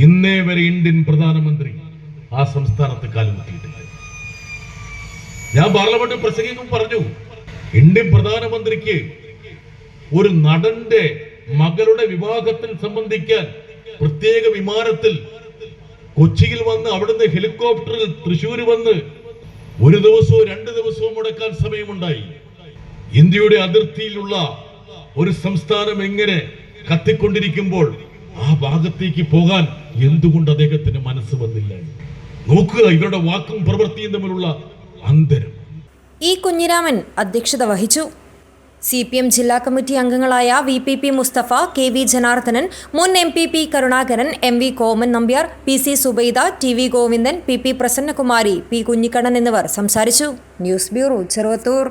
ഇന്നേ വരെ ഇന്ത്യൻ പ്രധാനമന്ത്രി ആ സംസ്ഥാനത്ത് കാലുകുത്തിയിട്ടില്ല. ഞാൻ പാർലമെന്റിൽ പ്രസംഗിക്കും പറഞ്ഞു, ഇന്ത്യൻ പ്രധാനമന്ത്രിക്ക് ഒരു നടന്റെ മകളുടെ വിവാഹത്തിൽ സംബന്ധിക്കാൻ പ്രത്യേക വിമാനത്തിൽ കൊച്ചിയിൽ വന്ന് അവിടുന്ന് ഹെലികോപ്റ്ററിൽ തൃശ്ശൂർ വന്ന് ഒരു ദിവസവും 2 ദിവസവും മുടക്കാൻ സമയമുണ്ടായി. ഇന്ത്യയുടെ അതിർത്തിയിലുള്ള ഒരു സംസ്ഥാനം എങ്ങനെ കത്തിക്കൊണ്ടിരിക്കുമ്പോൾ ആ ഭാഗത്തേക്ക് പോകാൻ എന്തുകൊണ്ട് അദ്ദേഹത്തിന് മനസ്സ് വന്നില്ല? നോക്കുക ഇവരുടെ വാക്കും പ്രവൃത്തിയും തമ്മിലുള്ള അന്തരം. E. കുഞ്ഞിരാമൻ അധ്യക്ഷത വഹിച്ചു. CPM ജില്ലാ കമ്മിറ്റി അംഗങ്ങളായ VPP മുസ്തഫ, KV ജനാർദ്ദനൻ, മുൻ MPP Karunakaran, MV കോമൻ Nambiar, PC Subaida, TV Govindan, PP Prasannakumari, P. Kunhikannan എന്നിവർ സംസാരിച്ചു. News bureau, Cheruvathur.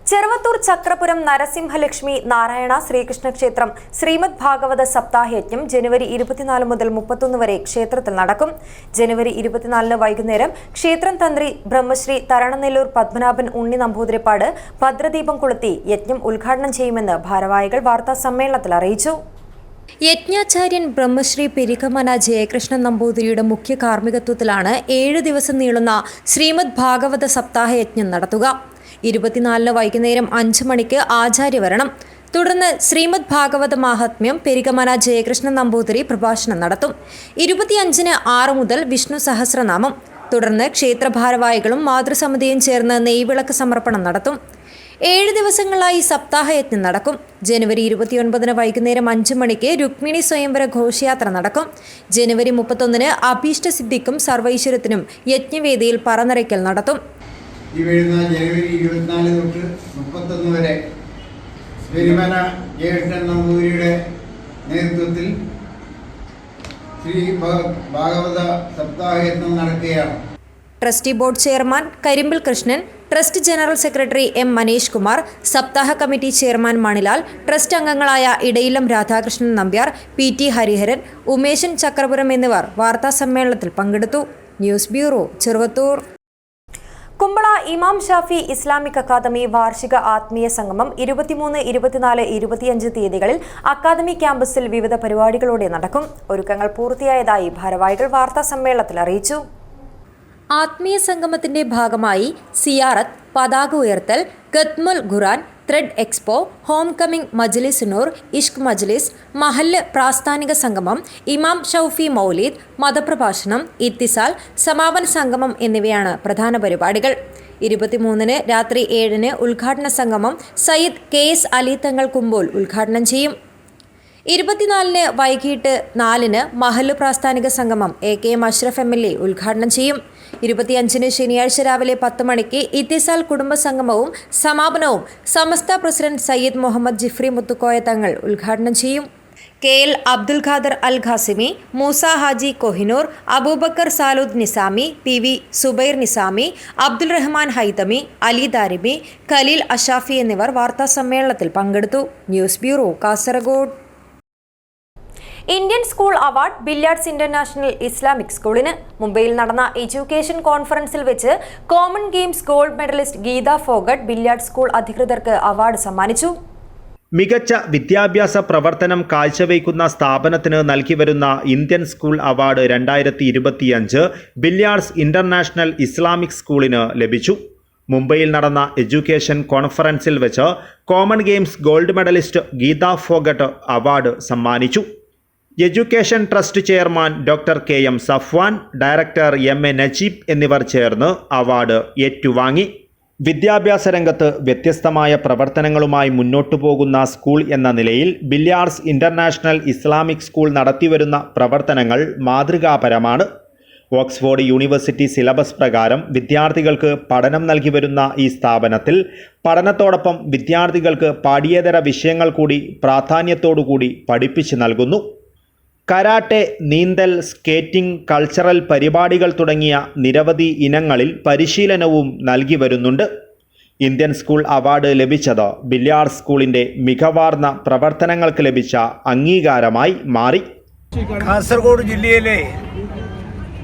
ചെറുവത്തൂർ ചക്രപുരം നരസിംഹലക്ഷ്മി നാരായണ ശ്രീകൃഷ്ണ ക്ഷേത്രം ശ്രീമദ് ഭാഗവത സപ്താഹയജ്ഞം ജനുവരി 24 മുതൽ 31 വരെ ക്ഷേത്രത്തിൽ നടക്കും. ജനുവരി 24 വൈകുന്നേരം ക്ഷേത്രം തന്ത്രി ബ്രഹ്മശ്രീ തരണനെല്ലൂർ പത്മനാഭൻ ഉണ്ണി നമ്പൂതിരിപ്പാട് ഭദ്രദീപം കൊളുത്തി യജ്ഞം ഉദ്ഘാടനം ചെയ്യുമെന്ന് ഭാരവാഹികൾ വാർത്താ സമ്മേളനത്തിൽ അറിയിച്ചു. യജ്ഞാചാര്യൻ ബ്രഹ്മശ്രീ പെരികമന ജയകൃഷ്ണൻ നമ്പൂതിരിയുടെ മുഖ്യ കാർമ്മികത്വത്തിലാണ് 7 ദിവസം നീളുന്ന ശ്രീമദ് ഭാഗവത സപ്താഹയജ്ഞം നടത്തുക. 24 വൈകുന്നേരം 5 മണിക്ക് ആചാര്യവരണം. തുടർന്ന് ശ്രീമദ് ഭാഗവത മാഹാത്മ്യം പെരികമന ജയകൃഷ്ണൻ നമ്പൂതിരി പ്രഭാഷണം നടത്തും. 25-ന് 6 മുതൽ വിഷ്ണു സഹസ്രനാമം. തുടർന്ന് ക്ഷേത്രഭാരവാഹികളും മാതൃസമിതിയും ചേർന്ന് നെയ്വിളക്ക് സമർപ്പണം നടത്തും. 7 ദിവസങ്ങളായി സപ്താഹയജ്ഞം നടക്കും. ജനുവരി 29-ന് വൈകുന്നേരം 5 മണിക്ക് രുക്മിണി സ്വയംവര ഘോഷയാത്ര നടക്കും. ജനുവരി 31-ന് അഭീഷ്ടസിദ്ധിക്കും സർവൈശ്വര്യത്തിനും യജ്ഞവേദിയിൽ പറനിറയ്ക്കൽ നടത്തും. ഈ വരുന്ന ജനുവരി 24 തൊട്ട് 31 വരെ പെരിമന ജയകൃഷ്ണൻ നമ്പൂതിരിയുടെ നേതൃത്വത്തിൽ ശ്രീ ഭാഗവത സപ്താഹയജ്ഞം നടക്കുകയാണ്. Trustee board chairman Karimbil Krishnan, trust general secretary M. Manesh Kumar, സപ്താഹ കമ്മിറ്റി ചെയർമാൻ മണിലാൽ, ട്രസ്റ്റ് അംഗങ്ങളായ ഇടയിലം രാധാകൃഷ്ണൻ നമ്പ്യാർ, PT ഹരിഹരൻ, ഉമേശൻ ചക്രപുരം എന്നിവർ വാർത്താ സമ്മേളനത്തിൽ പങ്കെടുത്തു. News bureau, Cheruvathur. കുമ്പള ഇമാം ഷാഫി ഇസ്ലാമിക് അക്കാദമി വാർഷിക ആത്മീയ സംഗമം 23, 24, 25 തീയതികളിൽ അക്കാദമി ക്യാമ്പസിൽ വിവിധ പരിപാടികളോടെ നടക്കും. ഒരുക്കങ്ങൾ പൂർത്തിയായതായി ഭാരവാഹികൾ വാർത്താ സമ്മേളനത്തിൽ അറിയിച്ചു. ആത്മീയ സംഗമത്തിന്റെ ഭാഗമായി സിയാറത്ത്, പതാക ഉയർത്തൽ, ഖത്മുൽ ഖുർആൻ, ത്രെഡ് എക്സ്പോ, ഹോം കമ്മിങ് മജ്ലിസ് നൂർ, ഇഷ്ക് മജ്ലിസ്, മഹല്ല് പ്രാസ്ഥാനിക സംഗമം, ഇമാം ഷൗഫി മൗലീദ്, മതപ്രഭാഷണം, ഇത്തിസാൽ, സമാപന സംഗമം എന്നിവയാണ് പ്രധാന പരിപാടികൾ. 23-ന് രാത്രി 7-ന് ഉദ്ഘാടന സംഗമം സയ്യിദ് KS അലി തങ്ങൾ കുമ്പോൾ ഉദ്ഘാടനം ചെയ്യും. 24-ന് വൈകിട്ട് 4-ന് മഹല്ല് പ്രാസ്ഥാനിക സംഗമം AKM അഷ്റഫ് MLA ഉദ്ഘാടനം ചെയ്യും. 25-ന് ശനിയാഴ്ച രാവിലെ 10 മണിക്ക് ഇത്തിസാൽ കുടുംബ സംഗമവും സമാപനവും സമസ്ത പ്രസിഡന്റ് സയ്യിദ് മുഹമ്മദ് ജിഫ്രി മുത്തുക്കോയ തങ്ങൾ ഉദ്ഘാടനം ചെയ്യും. KL അബ്ദുൽ ഖാദർ അൽ ഖാസിമി, മൂസ ഹാജി കൊഹിനൂർ, അബൂബക്കർ സാലൂദ് നിസാമി, PV സുബൈർ നിസാമി, അബ്ദുൽ റഹ്മാൻ ഹൈതമി, അലി ദാരിമി, ഖലീൽ അഷാഫി എന്നിവർ വാർത്താ സമ്മേളനത്തിൽ പങ്കെടുത്തു. News bureau, Kasaragod. Indian school award billiards international Islamic സ്കൂളിന് മുംബൈയിൽ നടന്ന എഡ്യൂക്കേഷൻ കോൺഫറൻസിൽ വെച്ച് common games gold medallist Geeta Phogat billiard school അധികൃതർക്ക് അവാർഡ് സമ്മാനിച്ചു. മികച്ച വിദ്യാഭ്യാസ പ്രവർത്തനം കാഴ്ചവെക്കുന്ന സ്ഥാപനത്തിന് നൽകിവരുന്ന Indian school award 2025 billiards international Islamic സ്കൂളിന് ലഭിച്ചു. മുംബൈയിൽ നടന്ന എഡ്യൂക്കേഷൻ കോൺഫറൻസിൽ വെച്ച് common games gold medallist Geeta Phogat award സമ്മാനിച്ചു. Education trust chairman doctor KM Safwan, director MA Najeeb എന്നിവർ ചേർന്ന് അവാർഡ് ഏറ്റുവാങ്ങി. വിദ്യാഭ്യാസ രംഗത്ത് വ്യത്യസ്തമായ പ്രവർത്തനങ്ങളുമായി മുന്നോട്ടു പോകുന്ന സ്കൂൾ എന്ന നിലയിൽ ബില്യാർഡ്സ് ഇന്റർനാഷണൽ ഇസ്ലാമിക് സ്കൂൾ നടത്തിവരുന്ന പ്രവർത്തനങ്ങൾ മാതൃകാപരമാണ്. ഓക്സ്ഫോർഡ് യൂണിവേഴ്സിറ്റി സിലബസ് പ്രകാരം വിദ്യാർത്ഥികൾക്ക് പഠനം നൽകി വരുന്ന ഈ സ്ഥാപനത്തിൽ പഠനത്തോടൊപ്പം വിദ്യാർത്ഥികൾക്ക് പാഠ്യേതര വിഷയങ്ങൾ കൂടി പ്രാധാന്യത്തോടുകൂടി പഠിപ്പിച്ചു നൽകുന്നു. കരാട്ടെ, നീന്തൽ, സ്കേറ്റിംഗ്, കൾച്ചറൽ പരിപാടികൾ തുടങ്ങിയ നിരവധി ഇനങ്ങളിൽ പരിശീലനവും നൽകി വരുന്നുണ്ട്. ഇന്ത്യൻ സ്കൂൾ അവാർഡ് ലഭിച്ചത് ബില്യാർഡ് സ്കൂളിൻ്റെ മികവാർന്ന പ്രവർത്തനങ്ങൾക്ക് ലഭിച്ച അംഗീകാരമായി മാറി. കാസർഗോഡ് ജില്ലയിലെ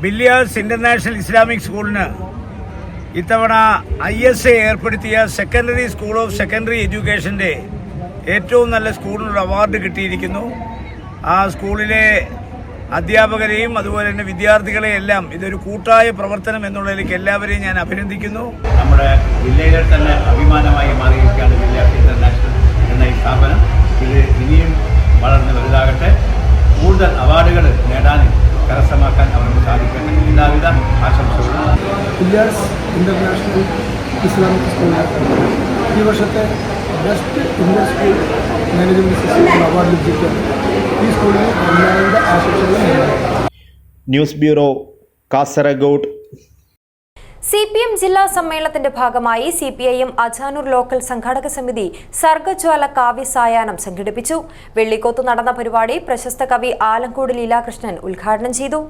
ബില്യാർഡ്സ് ഇന്റർനാഷണൽ ഇസ്ലാമിക് സ്കൂളിന് ഇത്തവണ ISA ഏർപ്പെടുത്തിയ സെക്കൻഡറി സ്കൂൾ ഓഫ് സെക്കൻഡറി എഡ്യൂക്കേഷൻ്റെ ഏറ്റവും നല്ല സ്കൂളിനൊരു അവാർഡ് കിട്ടിയിരിക്കുന്നു. ആ സ്കൂളിലെ അധ്യാപകരെയും അതുപോലെ തന്നെ വിദ്യാർത്ഥികളെയെല്ലാം ഇതൊരു കൂട്ടായ പ്രവർത്തനം എന്നുള്ളതിലേക്ക് എല്ലാവരെയും ഞാൻ അഭിനന്ദിക്കുന്നു. നമ്മുടെ ജില്ലയിലെ തന്നെ അഭിമാനമായി മാറിയിരിക്കുകയാണ് ബില്യാർഡ്സ് ഇന്റർനാഷണൽ എന്ന ഈ സ്ഥാപനം. ഇത് ഇനിയും വളർന്ന് വലുതാകട്ടെ, കൂടുതൽ അവാർഡുകൾ നേടാൻ കരസ്ഥമാക്കാൻ അവർക്ക് സാധിക്കട്ടെ. എല്ലാവിധ ആശംസകളും. ബില്യാർഡ്സ് ഇന്റർനാഷണൽ ഇസ്ലാമിക് സ്കൂളിൽ ഈ വർഷത്തെ ബെസ്റ്റ് ഇന്ത്യൻ സ്കൂൾ മാനേജ്മെന്റ് സിസ്റ്റത്തിൽ അവാർഡ് ലഭിച്ചിട്ടുണ്ട്. ഈ സ്കൂളിന് എല്ലാവരുടെ ആശംസകളും. News bureau, Kasaragod. CPM ജില്ലാ സമ്മേളനത്തിന്റെ ഭാഗമായി CPIM അജാനൂർ ലോക്കൽ സംഘാടക സമിതി സർഗജ്വാല കാവ്യസായാഹ്നം സംഘടിപ്പിച്ചു. വെള്ളിക്കോത്ത് നടന്ന പരിപാടി പ്രശസ്ത കവി ആലങ്കോട് ലീലാകൃഷ്ണൻ ഉദ്ഘാടനം ചെയ്തു.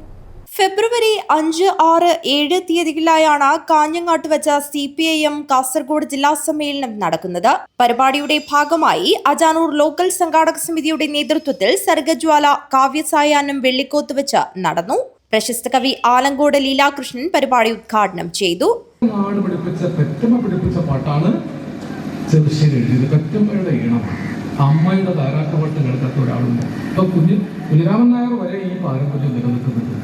ഫെബ്രുവരി 5, 6, 7 തീയതികളിലായാണ് കാഞ്ഞങ്ങാട്ട് വെച്ച CPIM കാസർഗോഡ് ജില്ലാ സമ്മേളനം നടക്കുന്നത്. പരിപാടിയുടെ ഭാഗമായി അജാനൂർ ലോക്കൽ സംഘാടക സമിതിയുടെ നേതൃത്വത്തിൽ സർഗജ്വാല കാവ്യസായാഹ്നം വെള്ളിക്കോത്ത് വെച്ച് നടന്നു. പ്രശസ്ത കവി ആലങ്കോട് ലീലാകൃഷ്ണൻ പരിപാടി ഉദ്ഘാടനം ചെയ്തു. നാട് പഠിപ്പിച്ച പാട്ടാണ് ചെറുശ്ശേരി എഴുതിയത്. പെറ്റമ്മയുടെ ഈണം, അമ്മയുടെ താരാട്ടുപാട്ട് കേൾക്കാത്ത ഒരാളുണ്ട്. ഇപ്പൊ കുഞ്ഞിരാമൻ നായർ വരെ ഈ പാരമ്പര്യം നിലനിൽക്കുന്നുണ്ട്.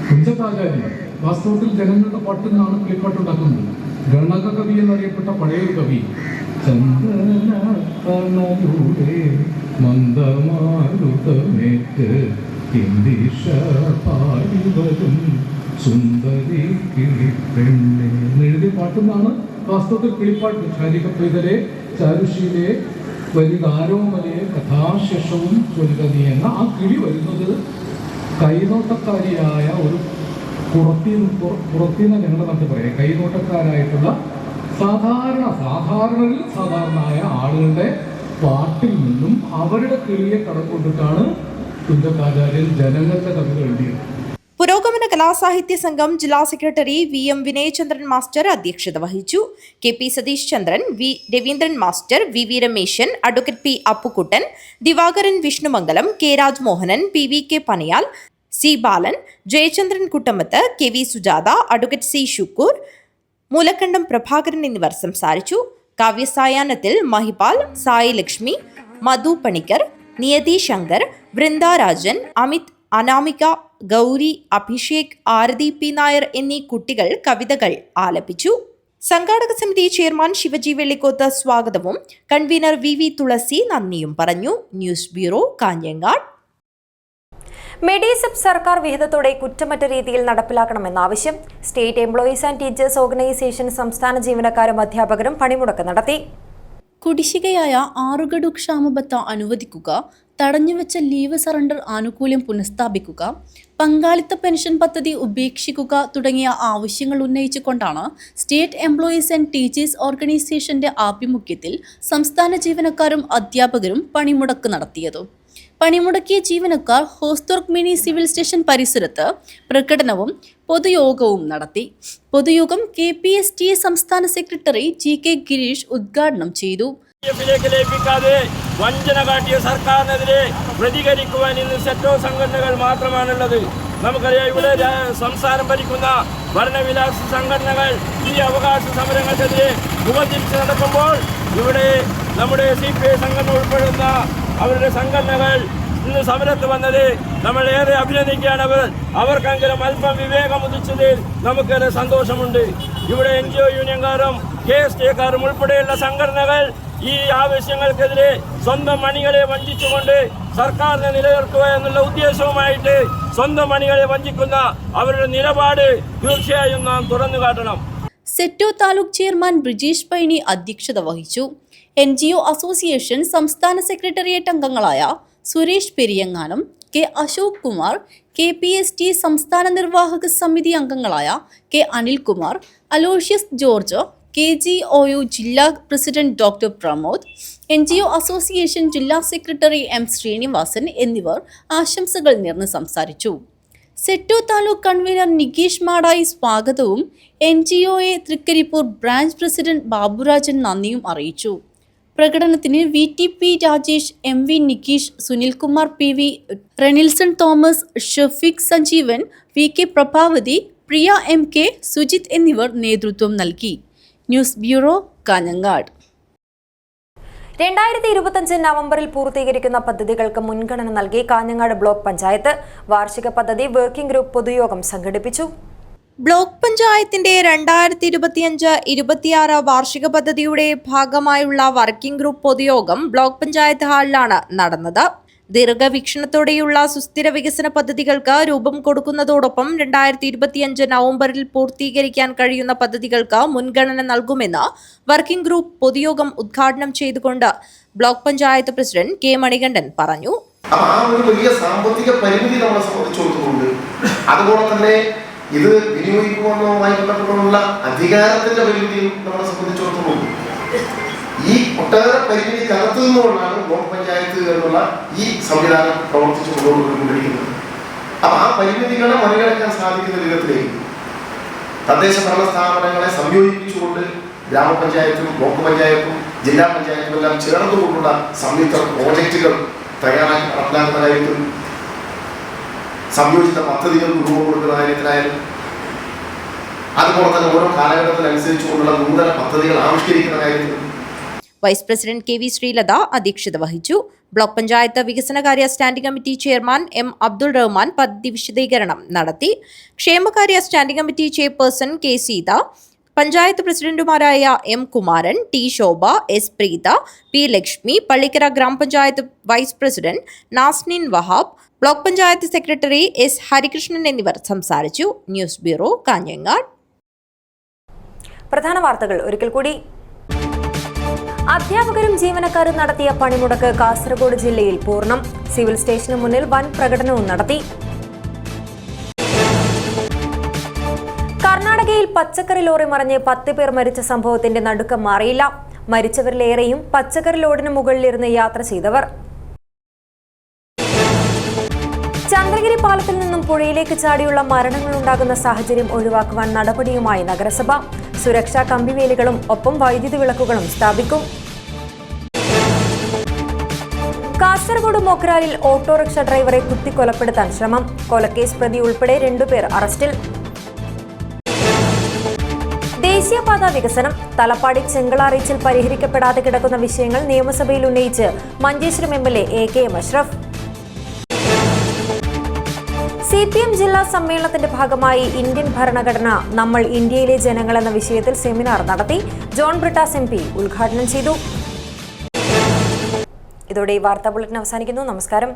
കുഞ്ചത്താചാര്യ വാസ്തവത്തിൽ ജനങ്ങളുടെ പാട്ടിൽ നിന്നാണ് കിളിപ്പാട്ടുണ്ടാക്കുന്നത്. ഗണക കവി എന്നറിയപ്പെട്ട പഴയ കവി മന്ദമാരുതമേറ്റ് പാടിവരും സുന്ദരി കിളിപ്പെണ്ണെ എന്നെഴുതിയ പാട്ടെന്നാണ് വാസ്തവത്തിൽ കിളിപ്പാട്ട്. ശാരിക പൈതലെ ചാരുശീലെ വരികാരോമലയെ കഥാശേഷവും ചൊല്ലുക എന്ന ആ കിളി വരുന്നത് കൈനോട്ടക്കാരിയായ ഒരു പുറത്തീന്ന് ഞങ്ങളുടെ നാട്ടിൽ പറയാം. കൈനോട്ടക്കാരായിട്ടുള്ള സാധാരണയായ ആളുകളുടെ പാട്ടിൽ നിന്നും അവരുടെ കിളിയെ കടക്കൊണ്ടിട്ടാണ് കുഞ്ചത്താചാര്യൻ ജനങ്ങളുടെ കവികൾ എഴുതിയത്. പുരോഗമന കലാസാഹിത്യ സംഘം ജില്ലാ സെക്രട്ടറി VM വിനയചന്ദ്രൻ മാസ്റ്റർ അധ്യക്ഷത വഹിച്ചു. KP Satheesh Chandran, V Raveendran master, VV Rameshan, advocate P Appukuttan, Divakaran Vishnumangalam, K Rajmohanan, PVK Panayal, C Balan, Jayachandran Kuttamath, KV Sujatha, advocate C Shukkur, Moolakkandam Prabhakaran എന്നിവർ സംസാരിച്ചു. കാവ്യസായാഹ്നത്തിൽ മഹിപാൽ, സായി ലക്ഷ്മി, മധു പണിക്കർ, നിയതി ശങ്കർ, വൃന്ദ രാജൻ, അമിത്, അനാമിക, ഗൗരി, അഭിഷേക്, ആരതി P നായർ എന്നീ കുട്ടികൾ കവിതകൾ ആലപിച്ചു. സംഘാടക സമിതി ചെയർമാൻ ശിവജി വെള്ളിക്കോത്ത് സ്വാഗതവും കൺവീനർ വി തുളസി നന്ദിയും പറഞ്ഞു. News bureau, Kanhangad. മെഡിസെപ് സർക്കാർ വിഹിതത്തോടെ കുറ്റമറ്റ രീതിയിൽ നടപ്പിലാക്കണമെന്ന ആവശ്യം. State employees and teachers organisation സംസ്ഥാന ജീവനക്കാരും അധ്യാപകരും പണിമുടക്ക് നടത്തി. കുടിശ്ശികയായ 6 ഗഡു ക്ഷാമബത്ത അനുവദിക്കുക, തടഞ്ഞുവെച്ച ലീവ് സറണ്ടർ ആനുകൂല്യം പുനഃസ്ഥാപിക്കുക, പങ്കാളിത്ത പെൻഷൻ പദ്ധതി ഉപേക്ഷിക്കുക തുടങ്ങിയ ആവശ്യങ്ങൾ ഉന്നയിച്ചുകൊണ്ടാണ് സ്റ്റേറ്റ് എംപ്ലോയീസ് ആൻഡ് ടീച്ചേഴ്സ് ഓർഗനൈസേഷന്റെ ആഭിമുഖ്യത്തിൽ സംസ്ഥാന ജീവനക്കാരും അധ്യാപകരും പണിമുടക്ക് നടത്തിയത്. പണിമുടക്കിയ ജീവനക്കാർ ഹോസ്ദുർഗ് മിനി സിവിൽ സ്റ്റേഷൻ പരിസരത്ത് പ്രകടനവും പൊതുയോഗവും നടത്തി. പൊതുയോഗം KPSTA സംസ്ഥാന സെക്രട്ടറി GK ഗിരീഷ് ഉദ്ഘാടനം ചെയ്തു. ലഭിക്കാതെ വഞ്ചന കാട്ടിയ സർക്കാരിനെതിരെ പ്രതികരിക്കുവാൻ ഇന്ന് സെറ്റോ സംഘടനകൾ മാത്രമാണുള്ളത്. നമുക്കറിയാം, ഇവിടെ സംസ്ഥാനം ഭരിക്കുന്ന ഭരണവിലാസ സംഘടനകൾ ഈ അവകാശ സമരങ്ങൾക്കെതിരെ മുഖത്തിരിച്ച് നടക്കുമ്പോൾ ഇവിടെ നമ്മുടെ CPI സംഘടന ഉൾപ്പെടുന്ന അവരുടെ സംഘടനകൾ ഇന്ന് സമരത്ത് വന്നത് നമ്മൾ ഏറെ അഭിനന്ദിക്കുകയാണ്. അവർക്കെങ്കിലും അല്പം വിവേകം ഉദിച്ചതിൽ നമുക്കേറെ സന്തോഷമുണ്ട്. ഇവിടെ NGO യൂണിയൻകാരും KSTക്കാരും ഉൾപ്പെടെയുള്ള സംഘടനകൾ ഈ ആവശ്യങ്ങൾക്കെതിരെ സ്വന്തം മണികളെ വഞ്ചിച്ചുകൊണ്ട് സർക്കാരിനെ നിലനിർത്തുക എന്നുള്ള ഉദ്ദേശവുമായിട്ട് സ്വന്തം മണികളെ വഞ്ചിക്കുന്ന അവരുടെ നിലപാട് തീർച്ചയായും നാം തുറന്നു കാട്ടണം. സെറ്റോ താലൂക്ക് ചെയർമാൻ ബ്രിജേഷ് പൈനി അധ്യക്ഷത വഹിച്ചു. NGO അസോസിയേഷൻ സംസ്ഥാന സെക്രട്ടേറിയറ്റ് അംഗങ്ങളായ സുരേഷ് പെരിയങ്ങാനം, K അശോക് കുമാർ, KPSTA സംസ്ഥാന നിർവാഹക സമിതി അംഗങ്ങളായ K Anilkumar, Aloysius George, KGOU ജില്ലാ president doctor Pramod, NGO association ജില്ലാ സെക്രട്ടറി M ശ്രീനിവാസൻ എന്നിവർ ആശംസകൾ നേർന്ന് സംസാരിച്ചു. സെറ്റോ താലൂക്ക് കൺവീനർ നികേഷ് മാടായി സ്വാഗതവും NGOA Trikaripur branch president Baburajan നന്ദിയും അറിയിച്ചു. പ്രകടനത്തിന് VTP Rajesh, MV Nikeesh, Sunilkumar PV, Renilson Thomas, Shafeeq Sanjeevan, VK Prabhavathi, Priya MK, Sujith എന്നിവർ നേതൃത്വം നൽകി. News bureau, Kanhangad. 2025 നവംബറിൽ പൂർത്തീകരിക്കുന്ന പദ്ധതികൾക്ക് മുൻഗണന നൽകി കാഞ്ഞങ്ങാട് ബ്ലോക്ക് പഞ്ചായത്ത് വാർഷിക പദ്ധതി വർക്കിംഗ് ഗ്രൂപ്പ് പൊതുയോഗം സംഘടിപ്പിച്ചു. ബ്ലോക്ക് പഞ്ചായത്തിന്റെ 2025-26 വാർഷിക പദ്ധതിയുടെ ഭാഗമായുള്ള വർക്കിംഗ് ഗ്രൂപ്പ് പൊതുയോഗം ബ്ലോക്ക് പഞ്ചായത്ത് ഹാളിലാണ് നടന്നത്. ദീർഘവീക്ഷണത്തോടെയുള്ള സുസ്ഥിര വികസന പദ്ധതികൾക്ക് രൂപം കൊടുക്കുന്നതോടൊപ്പം 2025 നവംബറിൽ പൂർത്തീകരിക്കാൻ കഴിയുന്ന പദ്ധതികൾക്ക് മുൻഗണന നൽകുമെന്ന് വർക്കിംഗ് ഗ്രൂപ്പ് പൊതുയോഗം ഉദ്ഘാടനം ചെയ്തുകൊണ്ട് block panchayat president K Manikandan പറഞ്ഞു. ആ ഒരു വലിയ സാമ്പത്തിക പരിമിതി നമ്മളെ സംബന്ധിച്ചിടത്തോളം അതുപോലെ തന്നെ ഇത് വിനിയോഗിക്കുമെന്നുമായി ബന്ധപ്പെട്ടുള്ള അധികാരത്തിന്റെ പരിമിതിയും നമ്മളെ സംബന്ധിച്ചിടത്തോളം ഈ ഒട്ടേറെ പരിമിതിക്കകത്തു നിന്നുകൊണ്ടാണ് ബ്ലോക്ക് പഞ്ചായത്ത് എന്നുള്ള ഈ സംവിധാനം പ്രവർത്തിച്ചു കൊണ്ടുകൊണ്ടിരിക്കുന്നത്. അപ്പൊ ആ പരിമിതികളെ മറികടക്കാൻ സാധിക്കുന്ന വിധത്തിലേക്ക് തദ്ദേശ ഭരണ സ്ഥാപനങ്ങളെ സംയോജിപ്പിച്ചുകൊണ്ട് ഗ്രാമപഞ്ചായത്തും ബ്ലോക്ക് പഞ്ചായത്തും ജില്ലാ പഞ്ചായത്തും എല്ലാം ചേർന്നുകൊണ്ടുള്ള സംയുക്ത പ്രോജക്റ്റുകൾ തയ്യാറാക്കി നടപ്പിലാക്കുന്ന കാര്യത്തിൽ സംയോജിത പദ്ധതികൾ രൂപം കൊടുക്കുന്ന കാര്യത്തിലായാലും അതുപോലെ തന്നെ ഓരോ കാലഘട്ടത്തിനനുസരിച്ചുകൊണ്ടുള്ള നൂതന പദ്ധതികൾ ആവിഷ്കരിക്കുന്ന കാര്യത്തിലും വൈസ് പ്രസിഡന്റ് KV ശ്രീലത അധ്യക്ഷത വഹിച്ചു. ബ്ലോക്ക് പഞ്ചായത്ത് വികസനകാര്യ standing committee chairman M Abdul Rahman പദ്ധതി വിശദീകരണം നടത്തി. ക്ഷേമകാര്യ standing committee chairperson K Seetha, panchayat പ്രസിഡന്റുമാരായ M കുമാരൻ, T ശോഭ, S പ്രീത, P ലക്ഷ്മി, പള്ളിക്കര ഗ്രാമപഞ്ചായത്ത് vice president Nasnin Wahab, block panchayat secretary S Harikrishnan എന്നിവർ സംസാരിച്ചു. News bureau, Kanhangad. പ്രധാന വാർത്തകൾ ഒരിക്കൽ കൂടി. അധ്യാപകരും ജീവനക്കാരും നടത്തിയ പണിമുടക്ക് കാസർഗോഡ് ജില്ലയിൽ പൂർണ്ണം. സിവിൽ സ്റ്റേഷന് മുന്നിൽ വൻ പ്രകടനവും നടത്തി. കർണാടകയിൽ പച്ചക്കറി ലോറി മറിഞ്ഞ് 10 പേർ മരിച്ച സംഭവത്തിന്റെ നടുക്കം മാറിയില്ല. മരിച്ചവരിലേറെയും പച്ചക്കറി ലോഡിന് മുകളിലിരുന്ന് യാത്ര ചെയ്തവർ. ചന്ദ്രഗിരി പാലത്തിൽ നിന്നും പുഴയിലേക്ക് ചാടിയുള്ള മരണങ്ങളുണ്ടാകുന്ന സാഹചര്യം ഒഴിവാക്കുവാൻ നടപടിയുമായി നഗരസഭ. സുരക്ഷാ കമ്പിവേലികളും ഒപ്പം വൈദ്യുതി വിളക്കുകളും സ്ഥാപിക്കും. കാസർഗോഡ് മൊക്രാലിൽ ഓട്ടോറിക്ഷ ഡ്രൈവറെ കുത്തിക്കൊലപ്പെടുത്താൻ ശ്രമം. കൊലക്കേസ് പ്രതി ഉൾപ്പെടെ 2 പേർ അറസ്റ്റിൽ. ദേശീയപാത വികസനം. തലപ്പാടി ചെങ്കള റീച്ചിൽ പരിഹരിക്കപ്പെടാതെ കിടക്കുന്ന വിഷയങ്ങൾ നിയമസഭയിൽ ഉന്നയിച്ച് Manjeshwaram MLA AKM Ashraf. CPM ജില്ലാ സമ്മേളനത്തിന്റെ ഭാഗമായി ഇന്ത്യൻ ഭരണഘടന നമ്മൾ ഇന്ത്യയിലെ ജനങ്ങൾ എന്ന വിഷയത്തിൽ സെമിനാർ നടത്തി. ജോൺ ബ്രിട്ടാസ് MP ഉദ്ഘാടനം ചെയ്തു. ഇതോടെ ഈ വാർത്താ ബുള്ളറ്റിൻ അവസാനിക്കുന്നു. നമസ്കാരം.